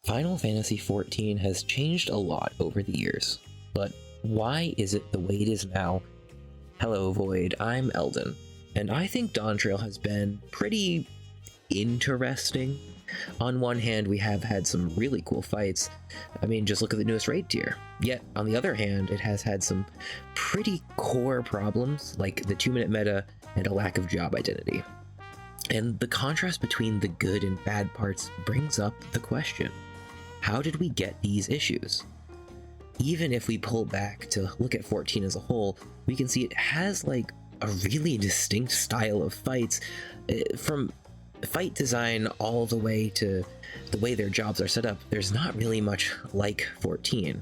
Final Fantasy XIV has changed a lot over the years, but why is it the way it is now? Hello Void, I'm Eldon, and I think Dawntrail has been pretty interesting. On one hand, we have had some really cool fights. I mean, just look at the newest raid tier. Yet, on the other hand, it has had some pretty core problems, like the 2-minute meta and a lack of job identity. And the contrast between the good and bad parts brings up the question, how did we get these issues? Even if we pull back to look at 14 as a whole, we can see it has like a really distinct style of fights, from fight design all the way to the way their jobs are set up. There's not really much like 14.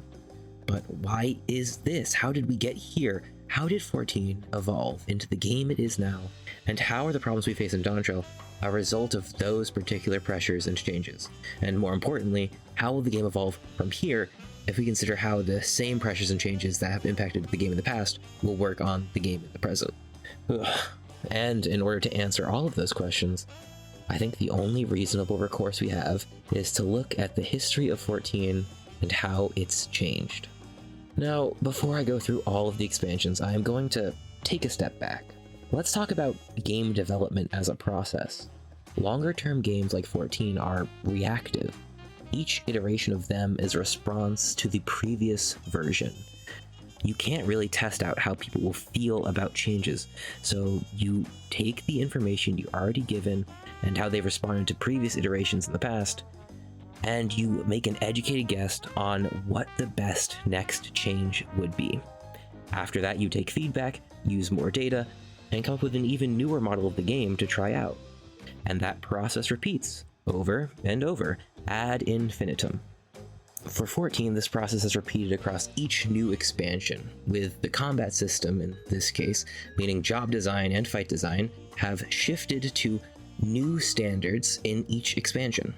But why is this? How did we get here? How did 14 evolve into the game it is now? And how are the problems we face in Dawntrail a result of those particular pressures and changes? And more importantly, how will the game evolve from here if we consider how the same pressures and changes that have impacted the game in the past will work on the game in the present? Ugh. And in order to answer all of those questions, I think the only reasonable recourse we have is to look at the history of 14 and how it's changed. Now, before I go through all of the expansions, I am going to take a step back. Let's talk about game development as a process. Longer-term games like 14 are reactive. Each iteration of them is a response to the previous version. You can't really test out how people will feel about changes, so you take the information you're already given and how they've responded to previous iterations in the past, and you make an educated guess on what the best next change would be. After that, you take feedback, use more data, and come up with an even newer model of the game to try out. And that process repeats over and over, ad infinitum. For 14, this process is repeated across each new expansion, with the combat system, in this case, meaning job design and fight design, have shifted to new standards in each expansion.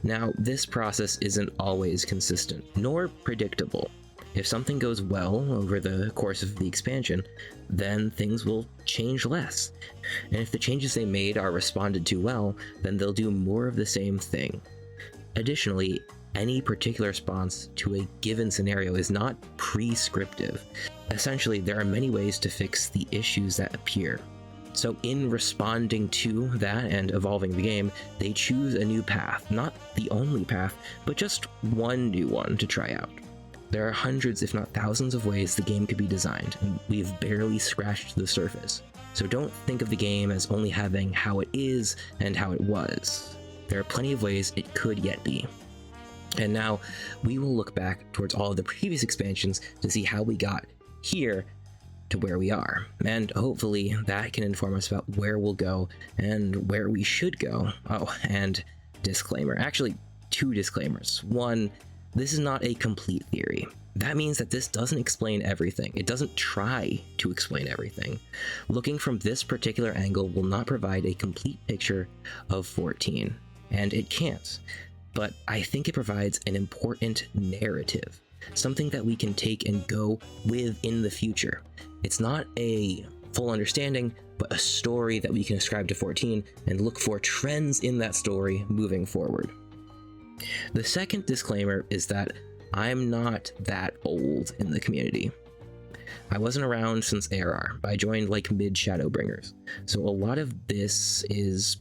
Now, this process isn't always consistent, nor predictable. If something goes well over the course of the expansion, then things will change less. And if the changes they made are responded to well, then they'll do more of the same thing. Additionally, any particular response to a given scenario is not prescriptive. Essentially, there are many ways to fix the issues that appear. So in responding to that and evolving the game, they choose a new path, not the only path, but just one new one to try out. There are hundreds, if not thousands, of ways the game could be designed, and we've barely scratched the surface. So don't think of the game as only having how it is and how it was. There are plenty of ways it could yet be. And now we will look back towards all of the previous expansions to see how we got here to where we are, and hopefully that can inform us about where we'll go and where we should go. Oh, and disclaimer, actually 2 disclaimers. One, this is not a complete theory. That means that this doesn't explain everything. It doesn't try to explain everything. Looking from this particular angle will not provide a complete picture of 14, and it can't. But I think it provides an important narrative, something that we can take and go with in the future. It's not a full understanding, but a story that we can ascribe to 14 and look for trends in that story moving forward. The second disclaimer is that I'm not that old in the community. I wasn't around since ARR, but I joined like mid Shadowbringers, so a lot of this is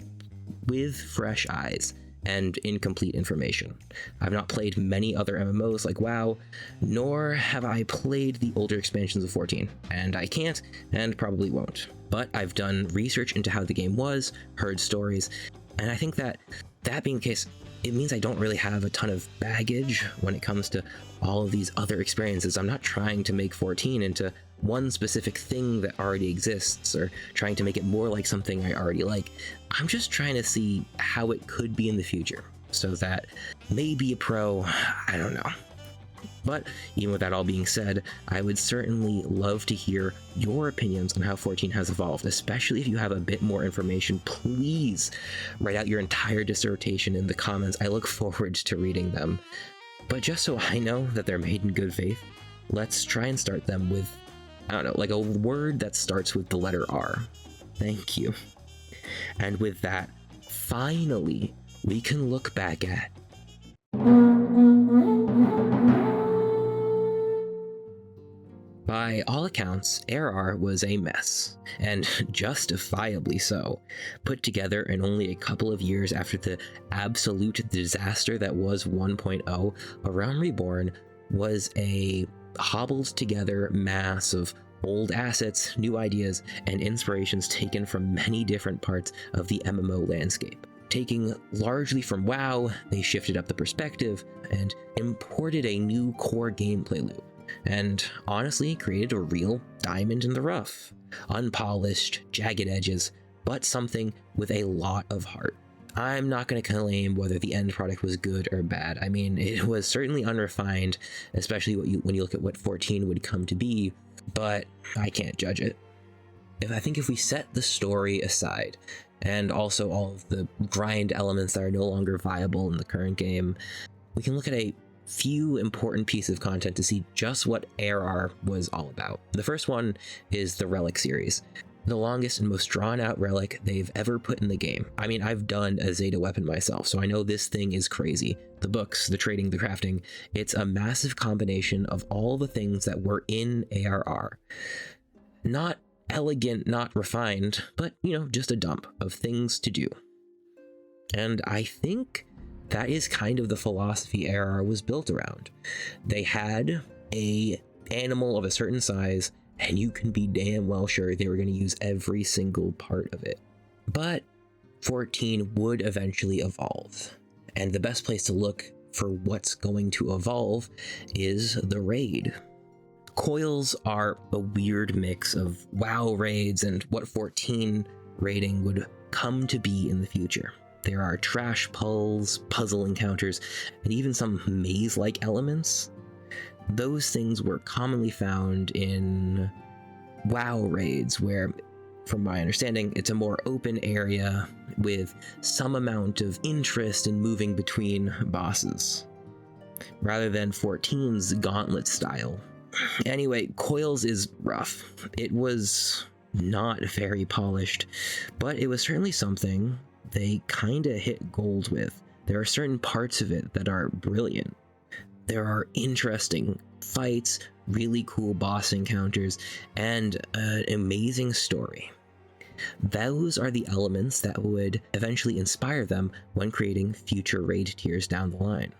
with fresh eyes and incomplete information. I've not played many other MMOs like WoW, nor have I played the older expansions of 14, and I can't and probably won't. But I've done research into how the game was, heard stories, and I think that being the case, it means I don't really have a ton of baggage when it comes to all of these other experiences. I'm not trying to make 14 into one specific thing that already exists, or trying to make it more like something I already like. I'm just trying to see how it could be in the future, so that maybe a pro, I don't know. But even with that all being said, I would certainly love to hear your opinions on how 14 has evolved, especially if you have a bit more information. Please write out your entire dissertation in the comments. I look forward to reading them. But just so I know that they're made in good faith, let's try and start them with, I don't know, like a word that starts with the letter R. Thank you. And with that, finally, we can look back at By all accounts, ARR was a mess, and justifiably so. Put together in only a couple of years after the absolute disaster that was 1.0, Realm Reborn was a hobbled together mass of old assets, new ideas, and inspirations taken from many different parts of the MMO landscape. Taking largely from WoW, they shifted up the perspective and imported a new core gameplay loop, and honestly created a real diamond in the rough. Unpolished, jagged edges, but something with a lot of heart. I'm not going to claim whether the end product was good or bad. I mean, it was certainly unrefined, especially when you look at what 14 would come to be, but I can't judge it. I think if we set the story aside, and also all of the grind elements that are no longer viable in the current game, we can look at a few important pieces of content to see just what ARR was all about. The first one is the Relic series, the longest and most drawn out relic they've ever put in the game. I mean, I've done a Zeta weapon myself, so I know this thing is crazy. The books, the trading, the crafting, it's a massive combination of all the things that were in ARR. Not elegant, not refined, but, just a dump of things to do. And I think that is kind of the philosophy ARR was built around. They had a animal of a certain size, and you can be damn well sure they were going to use every single part of it. But 14 would eventually evolve, and the best place to look for what's going to evolve is the raid. Coils are a weird mix of WoW raids and what 14 raiding would come to be in the future. There are trash pulls, puzzle encounters, and even some maze-like elements. Those things were commonly found in WoW raids, where, from my understanding, it's a more open area with some amount of interest in moving between bosses, rather than 14's gauntlet style. Anyway, Coils is rough. It was not very polished, but it was certainly something they kinda hit gold with. There are certain parts of it that are brilliant. There are interesting fights, really cool boss encounters, and an amazing story. Those are the elements that would eventually inspire them when creating future raid tiers down the line.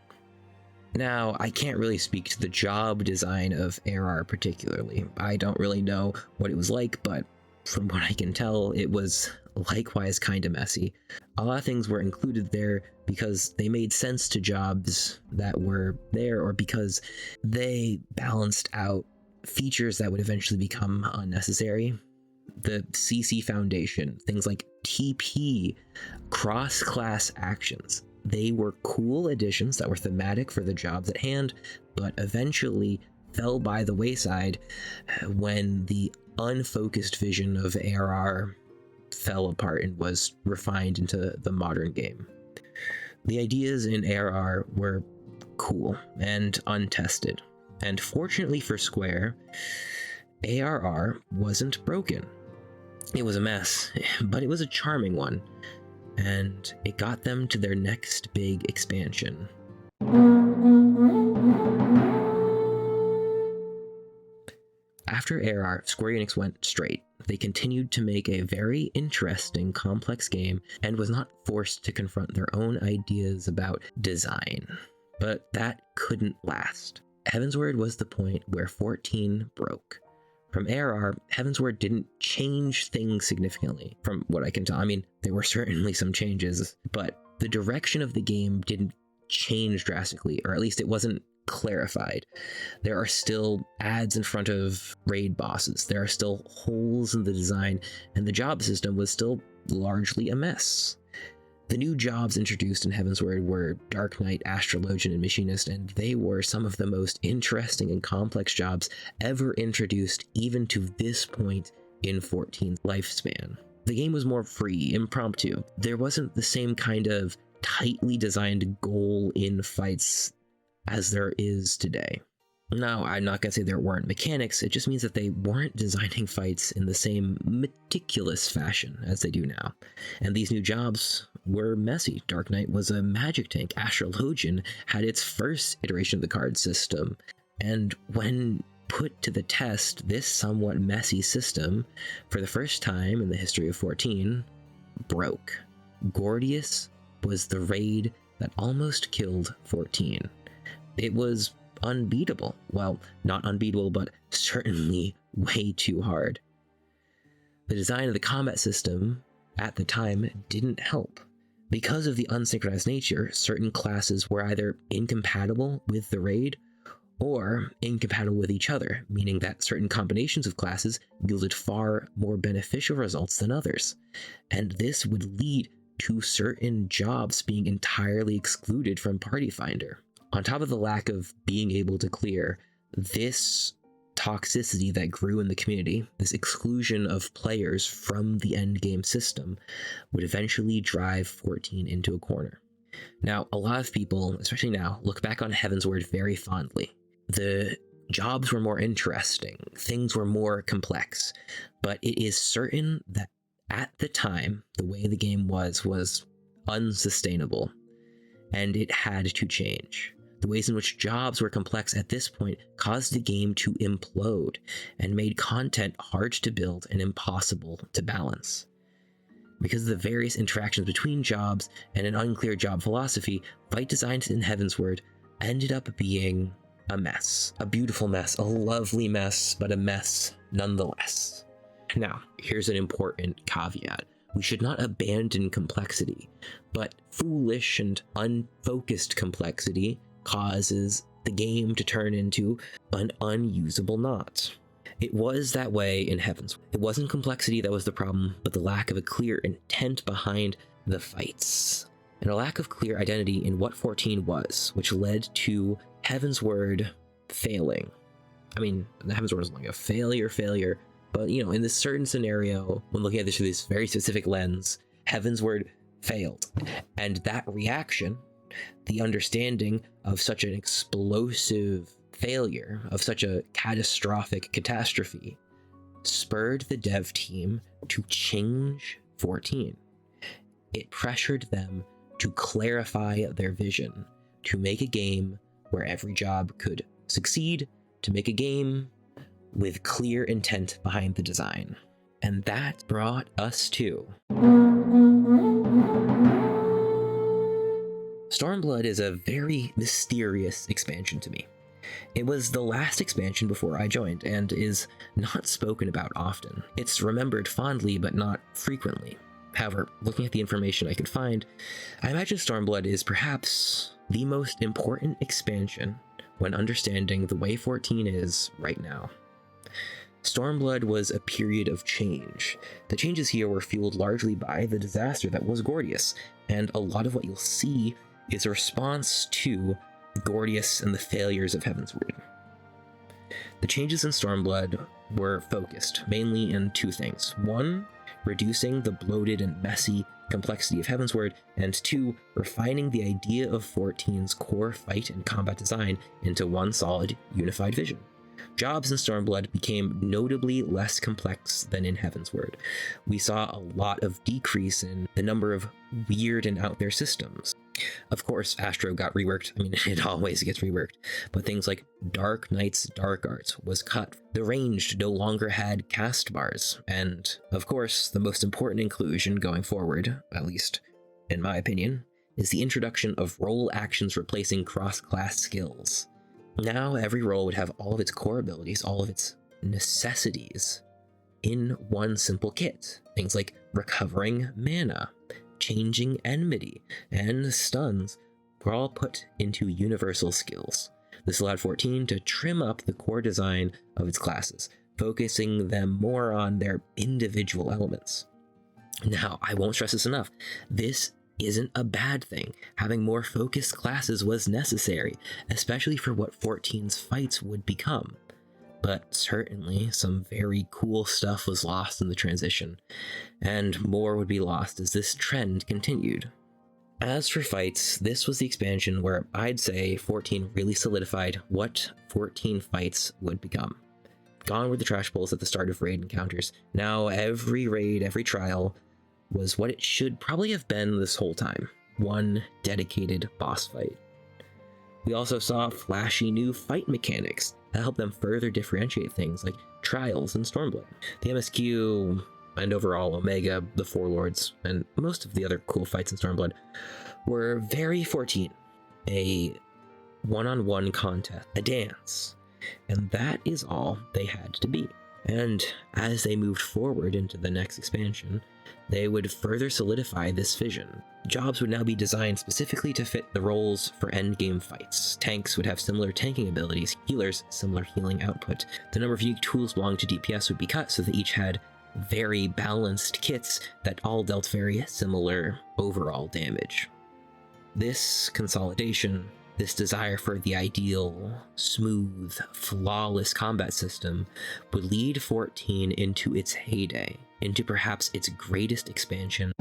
Now, I can't really speak to the job design of ARR particularly. I don't really know what it was like, but from what I can tell, it was likewise kinda messy. A lot of things were included there because they made sense to jobs that were there, or because they balanced out features that would eventually become unnecessary. The CC Foundation, things like TP, cross-class actions. They were cool additions that were thematic for the jobs at hand, but eventually fell by the wayside when the unfocused vision of ARR fell apart and was refined into the modern game. The ideas in ARR were cool and untested, and fortunately for Square, ARR wasn't broken. It was a mess, but it was a charming one, and it got them to their next big expansion. After ARR, Square Enix went straight. They continued to make a very interesting, complex game and was not forced to confront their own ideas about design. But that couldn't last. Heavensward was the point where 14 broke. From ARR, Heavensward didn't change things significantly, from what I can tell. I mean, there were certainly some changes, but the direction of the game didn't change drastically, or at least it wasn't clarified. There are still ads in front of raid bosses. There are still holes in the design, and the job system was still largely a mess. The new jobs introduced in Heavensward were Dark Knight, Astrologian, and Machinist, and they were some of the most interesting and complex jobs ever introduced, even to this point in 14's lifespan. The game was more free, impromptu. There wasn't the same kind of tightly designed goal in fights as there is today. Now, I'm not going to say there weren't mechanics, it just means that they weren't designing fights in the same meticulous fashion as they do now. And these new jobs were messy. Dark Knight was a magic tank. Astrologian had its first iteration of the card system. And when put to the test this somewhat messy system, for the first time in the history of 14, broke. Gordius was the raid that almost killed 14. It was unbeatable. Well, not unbeatable, but certainly way too hard. The design of the combat system at the time didn't help. Because of the unsynchronized nature, certain classes were either incompatible with the raid or incompatible with each other, meaning that certain combinations of classes yielded far more beneficial results than others. And this would lead to certain jobs being entirely excluded from Party Finder. On top of the lack of being able to clear, this toxicity that grew in the community, this exclusion of players from the endgame system, would eventually drive 14 into a corner. Now, a lot of people, especially now, look back on Heavensward very fondly. The jobs were more interesting, things were more complex, but it is certain that at the time, the way the game was unsustainable, and it had to change. The ways in which jobs were complex at this point caused the game to implode and made content hard to build and impossible to balance. Because of the various interactions between jobs and an unclear job philosophy, fight designs in Heavensward ended up being a mess. A beautiful mess, a lovely mess, but a mess nonetheless. Now, here's an important caveat. We should not abandon complexity, but foolish and unfocused complexity causes the game to turn into an unusable knot. It was that way in Heavensward. It wasn't complexity that was the problem, but the lack of a clear intent behind the fights, and a lack of clear identity in what 14 was, which led to Heavensward failing. I mean, Heavensward was like a failure, but in this certain scenario, when looking at this through this very specific lens, Heavensward failed. And that reaction, the understanding of such an explosive failure, of such a catastrophic catastrophe, spurred the dev team to change 14. It pressured them to clarify their vision, to make a game where every job could succeed, to make a game with clear intent behind the design. And that brought us to Stormblood is a very mysterious expansion to me. It was the last expansion before I joined, and is not spoken about often. It's remembered fondly, but not frequently. However, looking at the information I could find, I imagine Stormblood is perhaps the most important expansion when understanding the way 14 is right now. Stormblood was a period of change. The changes here were fueled largely by the disaster that was Gordius, and a lot of what you'll see is a response to Gordius and the failures of Heavensward. The changes in Stormblood were focused mainly in two things. One, reducing the bloated and messy complexity of Heavensward, and two, refining the idea of 14's core fight and combat design into one solid, unified vision. Jobs in Stormblood became notably less complex than in Heavensward. We saw a lot of decrease in the number of weird and out there systems. Of course, Astro got reworked. I mean, it always gets reworked. But things like Dark Knight's Dark Arts was cut. The ranged no longer had cast bars. And, of course, the most important inclusion going forward, at least in my opinion, is the introduction of role actions replacing cross-class skills. Now every role would have all of its core abilities, all of its necessities, in one simple kit. Things like recovering mana, changing enmity, and stuns were all put into universal skills. This allowed 14 to trim up the core design of its classes, focusing them more on their individual elements. Now, I won't stress this enough. This isn't a bad thing. Having more focused classes was necessary, especially for what 14's fights would become. But certainly, some very cool stuff was lost in the transition, and more would be lost as this trend continued. As for fights, this was the expansion where I'd say 14 really solidified what 14 fights would become. Gone were the trash pulls at the start of raid encounters. Now every raid, every trial, was what it should probably have been this whole time. One dedicated boss fight. We also saw flashy new fight mechanics, that helped them further differentiate things like Trials and Stormblood. The MSQ and overall Omega, the Four Lords, and most of the other cool fights in Stormblood were very 14. A one-on-one contest, a dance, and that is all they had to be. And as they moved forward into the next expansion, they would further solidify this vision. Jobs would now be designed specifically to fit the roles for endgame fights. Tanks would have similar tanking abilities, healers similar healing output. The number of unique tools belonging to DPS would be cut so they each had very balanced kits that all dealt very similar overall damage. This consolidation, this desire for the ideal, smooth, flawless combat system would lead 14 into its heyday, into perhaps its greatest expansion.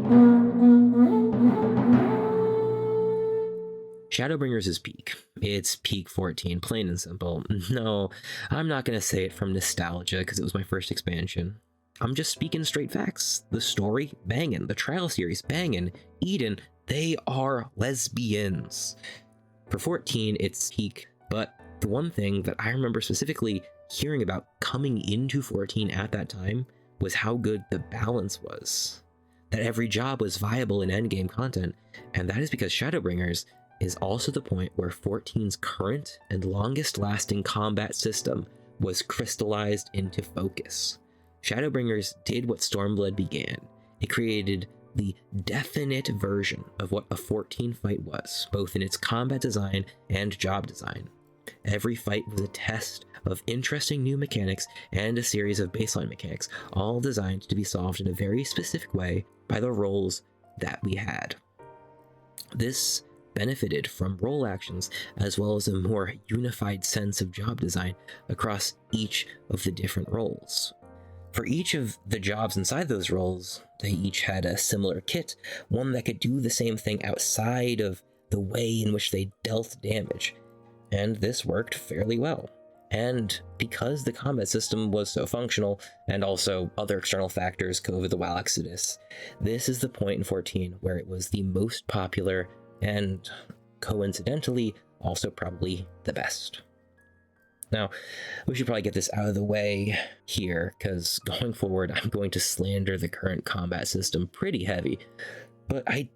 Shadowbringers is peak. It's peak 14, plain and simple. No, I'm not going to say it from nostalgia because it was my first expansion. I'm just speaking straight facts. The story, bangin'. The trial series, bangin'. Eden, they are lesbians. For 14, it's peak, but the one thing that I remember specifically hearing about coming into 14 at that time was how good the balance was. That every job was viable in endgame content, and that is because Shadowbringers is also the point where 14's current and longest lasting combat system was crystallized into focus. Shadowbringers did what Stormblood began. It created the definite version of what a 14 fight was, both in its combat design and job design. Every fight was a test of interesting new mechanics and a series of baseline mechanics, all designed to be solved in a very specific way by the roles that we had. This benefited from role actions as well as a more unified sense of job design across each of the different roles. For each of the jobs inside those roles, they each had a similar kit, one that could do the same thing outside of the way in which they dealt damage, and this worked fairly well. And because the combat system was so functional, and also other external factors, COVID, the WoW Exodus, this is the point in 14 where it was the most popular and, coincidentally, also probably the best. Now, we should probably get this out of the way here, because going forward, I'm going to slander the current combat system pretty heavy, but I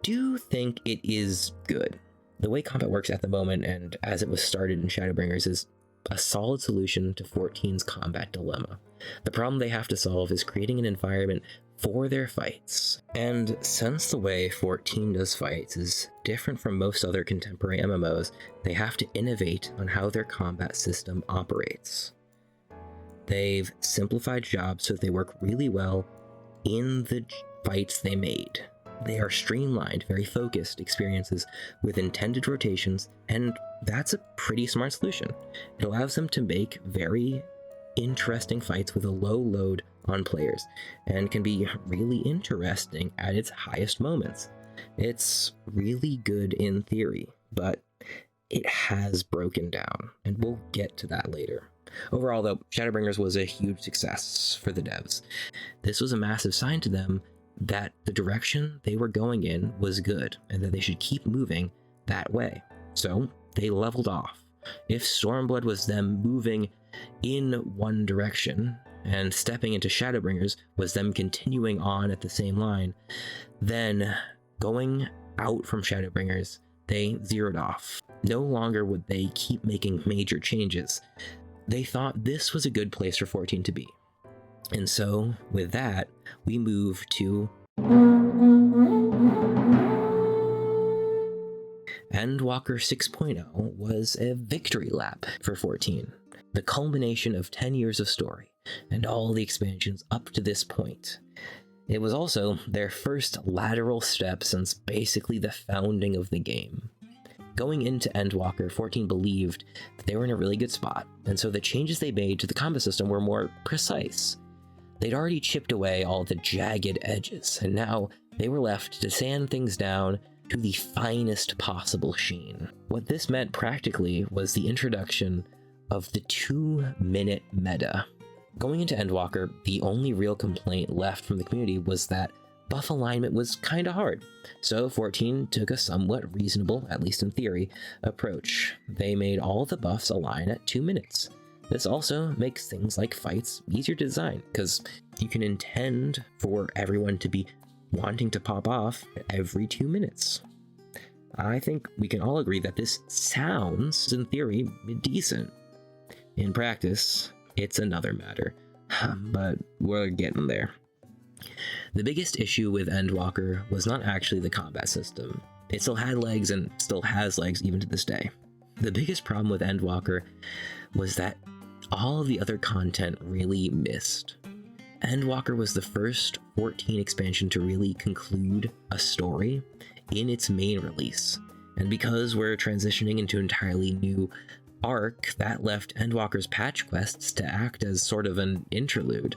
do think it is good. The way combat works at the moment, and as it was started in Shadowbringers, is a solid solution to 14's combat dilemma. The problem they have to solve is creating an environment for their fights. And since the way 14 does fights is different from most other contemporary MMOs, they have to innovate on how their combat system operates. They've simplified jobs so that they work really well in the fights they made. They are streamlined, very focused experiences with intended rotations, and that's a pretty smart solution. It allows them to make very interesting fights with a low load on players, and can be really interesting at its highest moments. It's really good in theory, but it has broken down, and we'll get to that later. Overall, though, Shadowbringers was a huge success for the devs. This was a massive sign to them that the direction they were going in was good, and that they should keep moving that way. So they leveled off. If Stormblood was them moving in one direction, and stepping into Shadowbringers was them continuing on at the same line, then going out from Shadowbringers, they zeroed off. No longer would they keep making major changes. They thought this was a good place for 14 to be. And so, with that, we move to Endwalker 6.0 was a victory lap for 14. The culmination of 10 years of story, and all the expansions up to this point. It was also their first lateral step since basically the founding of the game. Going into Endwalker, 14 believed that they were in a really good spot, and so the changes they made to the combat system were more precise. They'd already chipped away all the jagged edges, and now they were left to sand things down to the finest possible sheen. What this meant practically was the introduction of the 2-minute meta. Going into Endwalker, the only real complaint left from the community was that buff alignment was kinda hard, so 14 took a somewhat reasonable, at least in theory, approach. They made all the buffs align at 2 minutes. This also makes things like fights easier to design, because you can intend for everyone to be wanting to pop off every 2 minutes. I think we can all agree that this sounds, in theory, decent. In practice, it's another matter, but we're getting there. The biggest issue with Endwalker was not actually the combat system. It still had legs and still has legs even to this day. The biggest problem with Endwalker was that all of the other content really missed. Endwalker was the first 14 expansion to really conclude a story in its main release, and because we're transitioning into an entirely new arc, that left Endwalker's patch quests to act as sort of an interlude,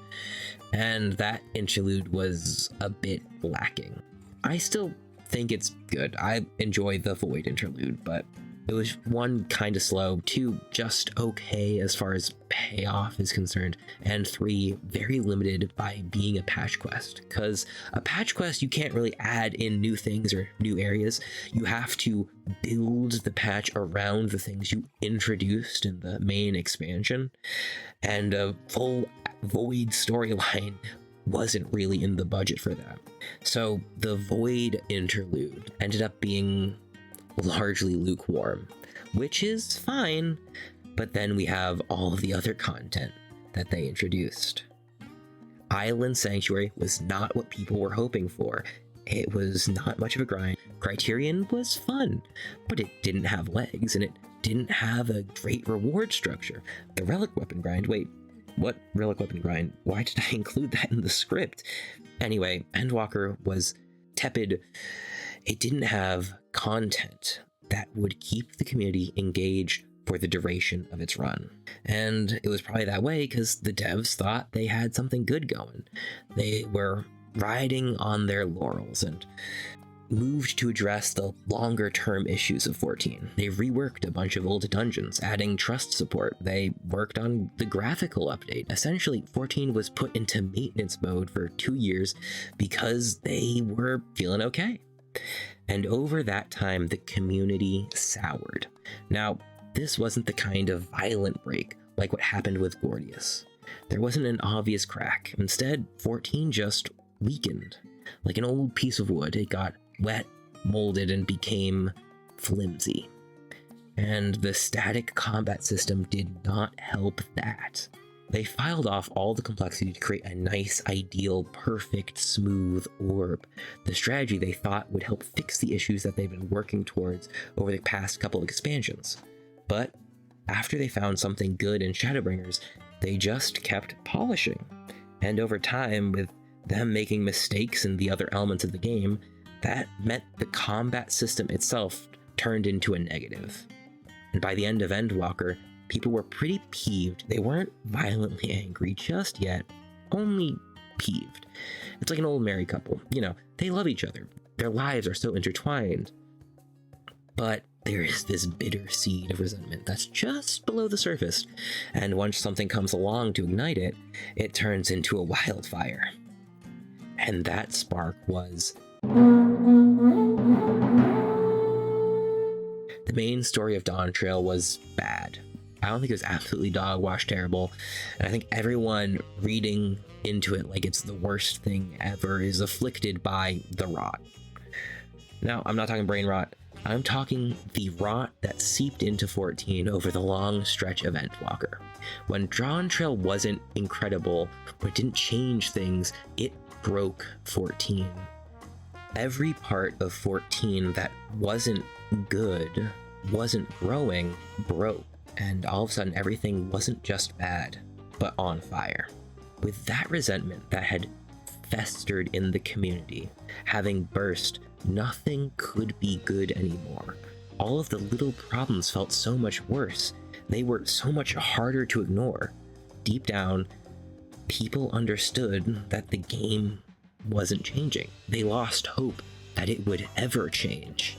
and that interlude was a bit lacking. I still think it's good. I enjoy the Void interlude, but it was one, kind of slow, two, just okay as far as payoff is concerned, and three, very limited by being a patch quest. Because a patch quest, you can't really add in new things or new areas. You have to build the patch around the things you introduced in the main expansion, and a full Void storyline wasn't really in the budget for that. So the Void interlude ended up being largely lukewarm, which is fine, but then we have all of the other content that they introduced. Island Sanctuary was not what people were hoping for. It was not much of a grind. Criterion was fun, but it didn't have legs, and it didn't have a great reward structure. The Relic Weapon grind, wait, what Relic Weapon grind? Why did I include that in the script? Anyway, Endwalker was tepid. It didn't have content that would keep the community engaged for the duration of its run. And it was probably that way because the devs thought they had something good going. They were riding on their laurels and moved to address the longer term issues of 14. They reworked a bunch of old dungeons, adding trust support. They worked on the graphical update. Essentially, 14 was put into maintenance mode for 2 years because they were feeling okay. And over that time, the community soured. Now, this wasn't the kind of violent break like what happened with Gordius. There wasn't an obvious crack. Instead, 14 just weakened. Like an old piece of wood, it got wet, molded, and became flimsy. And the static combat system did not help that. They filed off all the complexity to create a nice, ideal, perfect, smooth orb. The strategy they thought would help fix the issues that they've been working towards over the past couple of expansions. But after they found something good in Shadowbringers, they just kept polishing. And over time, with them making mistakes in the other elements of the game, that meant the combat system itself turned into a negative. And by the end of Endwalker, people were pretty peeved. They weren't violently angry just yet, only peeved. It's like an old married couple. You know, they love each other. Their lives are so intertwined. But there is this bitter seed of resentment that's just below the surface. And once something comes along to ignite it, it turns into a wildfire. And that spark was the main story of Dawntrail was bad. I don't think it was absolutely dog-wash terrible, and I think everyone reading into it like it's the worst thing ever is afflicted by the rot. Now, I'm not talking brain rot, I'm talking the rot that seeped into 14 over the long stretch of Endwalker. When Dawntrail wasn't incredible, or didn't change things, it broke 14. Every part of 14 that wasn't good, wasn't growing, broke. And all of a sudden, everything wasn't just bad, but on fire. With that resentment that had festered in the community, having burst, nothing could be good anymore. All of the little problems felt so much worse. They were so much harder to ignore. Deep down, people understood that the game wasn't changing. They lost hope that it would ever change.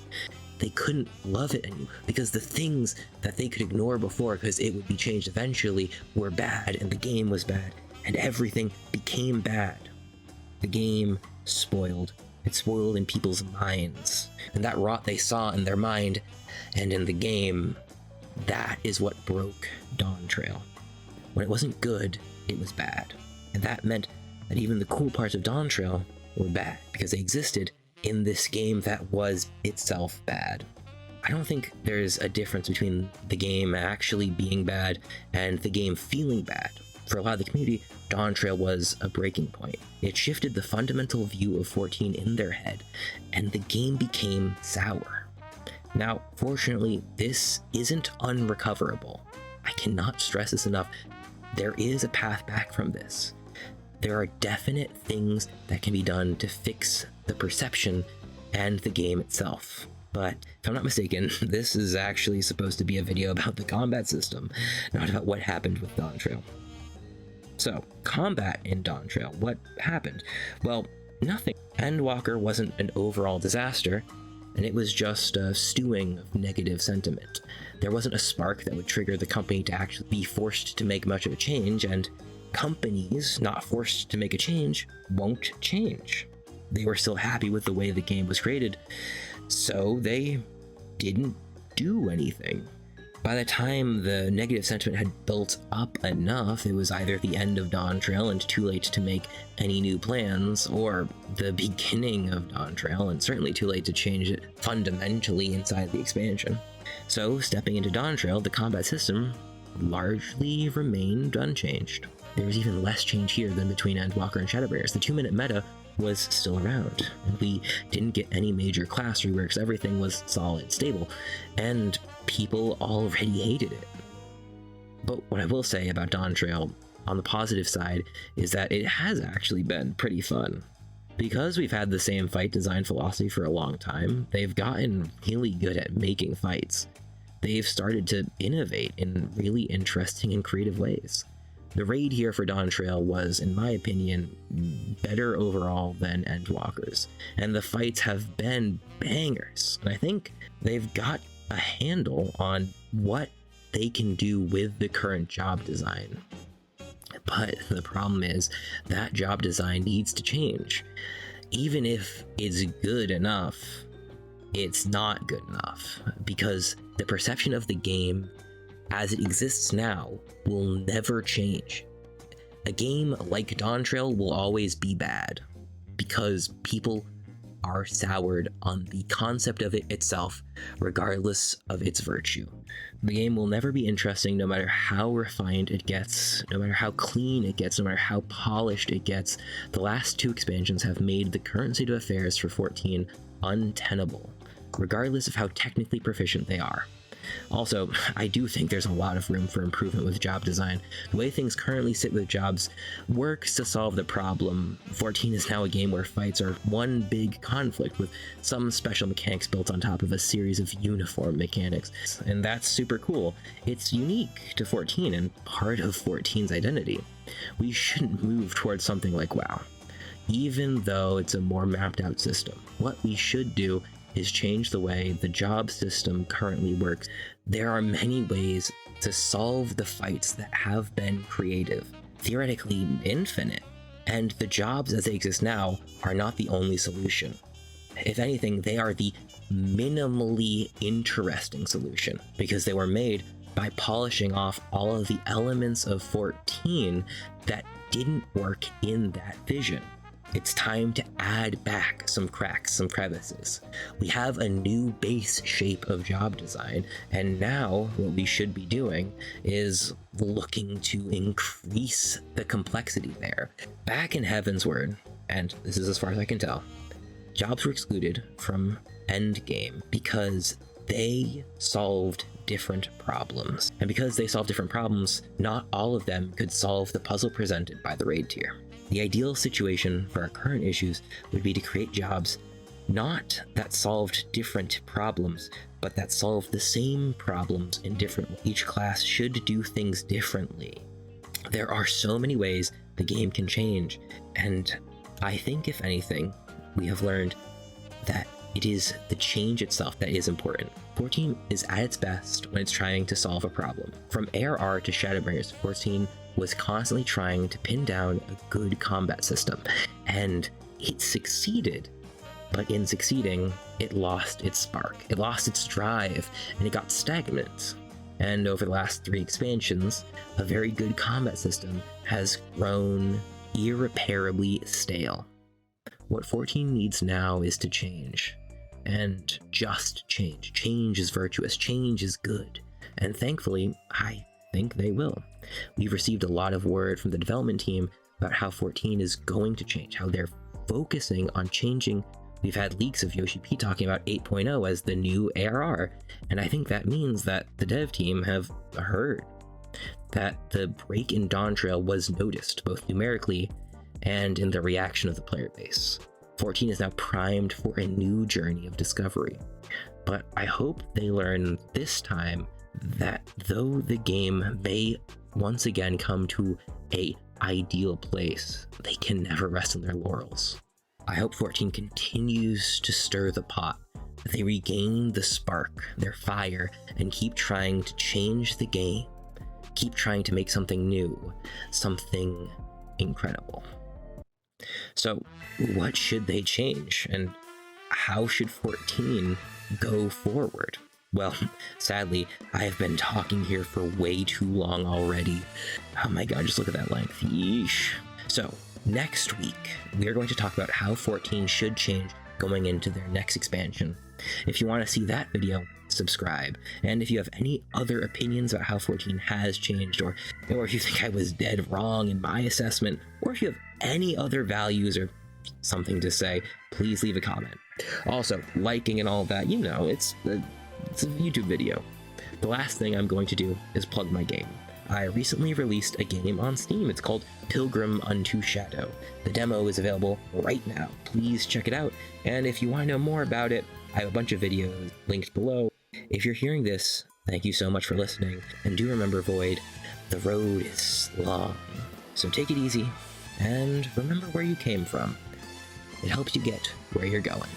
They couldn't love it anymore because the things that they could ignore before because it would be changed eventually were bad, and the game was bad, and everything became bad. The game spoiled. It spoiled in people's minds, and that rot they saw in their mind and in the game, that is what broke Dawntrail. When it wasn't good, it was bad. And that meant that even the cool parts of Dawntrail were bad, because they existed in this game that was itself bad. I don't think there's a difference between the game actually being bad and the game feeling bad. For a lot of the community, Dawntrail was a breaking point. It shifted the fundamental view of 14 in their head, and the game became sour. Now, fortunately, this isn't unrecoverable. I cannot stress this enough. There is a path back from this. There are definite things that can be done to fix the perception and the game itself. But if I'm not mistaken, this is actually supposed to be a video about the combat system, not about what happened with Dawntrail. So, combat in Dawntrail, what happened? Well, nothing. Endwalker wasn't an overall disaster, and it was just a stewing of negative sentiment. There wasn't a spark that would trigger the company to actually be forced to make much of a change, and companies not forced to make a change won't change. They were still happy with the way the game was created, so they didn't do anything. By the time the negative sentiment had built up enough, it was either the end of Dawntrail and too late to make any new plans, or the beginning of Dawntrail and certainly too late to change it fundamentally inside the expansion. So, stepping into Dawntrail, the combat system largely remained unchanged. There was even less change here than between Endwalker and Shadowbringers. The 2-minute meta was still around, and we didn't get any major class reworks. Everything was solid, stable, and people already hated it. But what I will say about Dawntrail, on the positive side, is that it has actually been pretty fun. Because we've had the same fight design philosophy for a long time, they've gotten really good at making fights. They've started to innovate in really interesting and creative ways. The raid here for Dawntrail was, in my opinion, better overall than Endwalker's, and the fights have been bangers. And I think they've got a handle on what they can do with the current job design. But the problem is that job design needs to change. Even if it's good enough, it's not good enough, because the perception of the game as it exists now will never change. A game like Dawntrail will always be bad, because people are soured on the concept of it itself, regardless of its virtue. The game will never be interesting no matter how refined it gets, no matter how clean it gets, no matter how polished it gets. The last 2 expansions have made the current state of affairs for 14 untenable, regardless of how technically proficient they are. Also, I do think there's a lot of room for improvement with job design. The way things currently sit with jobs works to solve the problem. 14 is now a game where fights are one big conflict with some special mechanics built on top of a series of uniform mechanics. And that's super cool. It's unique to 14 and part of 14's identity. We shouldn't move towards something like WoW, even though it's a more mapped out system. What we should do is change the way the job system currently works. There are many ways to solve the fights that have been creative, theoretically infinite, and the jobs as they exist now are not the only solution. If anything, they are the minimally interesting solution, because they were made by polishing off all of the elements of 14 that didn't work in that vision. It's time to add back some cracks, some crevices. We have a new base shape of job design, and now what we should be doing is looking to increase the complexity there. Back in Heavensward, and this is as far as I can tell, jobs were excluded from Endgame because they solved different problems. And because they solved different problems, not all of them could solve the puzzle presented by the raid tier. The ideal situation for our current issues would be to create jobs not that solved different problems, but that solved the same problems in different ways. Each class should do things differently. There are so many ways the game can change, and I think, if anything, we have learned that it is the change itself that is important. 14 is at its best when it's trying to solve a problem. From ARR to Shadowbringers, 14 was constantly trying to pin down a good combat system, and it succeeded. But in succeeding, it lost its spark, it lost its drive, and it got stagnant. and over the last 3 expansions, a very good combat system has grown irreparably stale. What 14 needs now is to change, and just change. Change is virtuous, change is good, and thankfully, I think they will. We've received a lot of word from the development team about how 14 is going to change, how they're focusing on changing. We've had leaks of Yoshi P talking about 8.0 as the new ARR, and I think that means that the dev team have heard that the break in Dawntrail was noticed, both numerically and in the reaction of the player base. 14 is now primed for a new journey of discovery, but I hope they learn this time that though the game may once again come to a ideal place, they can never rest on their laurels. I hope 14 continues to stir the pot, that they regain the spark, their fire, and keep trying to change the game, keep trying to make something new, something incredible. So, what should they change, and how should 14 go forward? Well, sadly, I have been talking here for way too long already. Oh my god, just look at that length. Yeesh. So, next week, we are going to talk about how 14 should change going into their next expansion. If you want to see that video, subscribe. And if you have any other opinions about how 14 has changed, or if you think I was dead wrong in my assessment, or if you have any other values or something to say, please leave a comment. Also, liking and all that, you know, it's a YouTube video. The last thing I'm going to do is plug my game. I recently released a game on Steam. It's called Pilgrim Unto Shadow. The demo is available right now. Please check it out. And if you want to know more about it, I have a bunch of videos linked below. If you're hearing this, thank you so much for listening. And do remember, Void, the road is long. So take it easy, and remember where you came from. It helps you get where you're going.